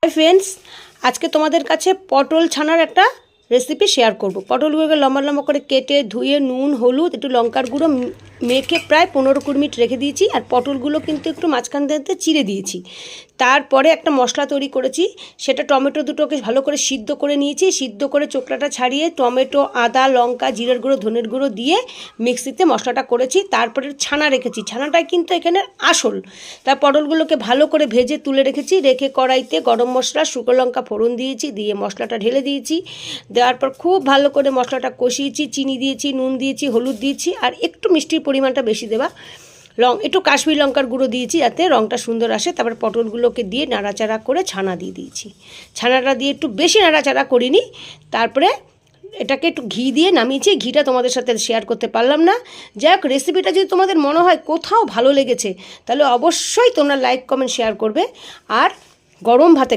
Hi friends, আজকে তোমাদের কাছে পটল ছানার একটা রেসিপি শেয়ার করব। পটলগুলোকে লম্বা লম্বা করে কেটে ধুয়ে নুন হলুদ একটু লঙ্কার গুঁড়ো মেখে প্রায় 15-20 মিনিট রেখে দিয়েছি। আর পটলগুলো কিন্তু একটু মাঝখান থেকে চিড়ে দিয়েছি। তারপরে একটা মশলা তৈরি করেছি, সেটা টমেটো দুটোকে ভালো করে সিদ্ধ করে নিয়েছি। সিদ্ধ করে চোকলাটা ছাড়িয়ে টমেটো, আদা, লঙ্কা, জিরের গুঁড়ো, ধনের গুঁড়ো দিয়ে মিক্সিতে মশলাটা করেছি। তারপরে ছানা রেখেছি, ছানাটাই কিন্তু এখানে আসল। তার পটলগুলোকে ভালো করে ভেজে তুলে রেখেছি। রেখে কড়াইতে গরম মশলা, শুকনো লঙ্কা ফোড়ন দিয়েছি, দিয়ে মশলাটা ঢেলে দিয়েছি। দেওয়ার পর খুব ভালো করে মশলাটা কষিয়েছি, চিনি দিয়েছি, নুন দিয়েছি, হলুদ দিয়েছি, আর একটু মিষ্টির পরিমাণটা বেশি দেবা। একটু কাশ্মীর লঙ্কার গুঁড়ো দিয়েছি যাতে রঙটা সুন্দর আসে। তারপর পটলগুলোকে দিয়ে নাড়াচাড়া করে ছানা দিয়ে দিয়েছি। ছানাটা দিয়ে একটু বেশি নাড়াচাড়া করিনি। তারপরে এটাকে একটু ঘি দিয়ে নামিয়েছি। ঘিটা তোমাদের সাথে শেয়ার করতে পারলাম না। যাই হোক, রেসিপিটা যদি তোমাদের মনে হয় কোথাও ভালো লেগেছে, তাহলে অবশ্যই তোমরা লাইক, কমেন্ট, শেয়ার করবে। আর গরম ভাতে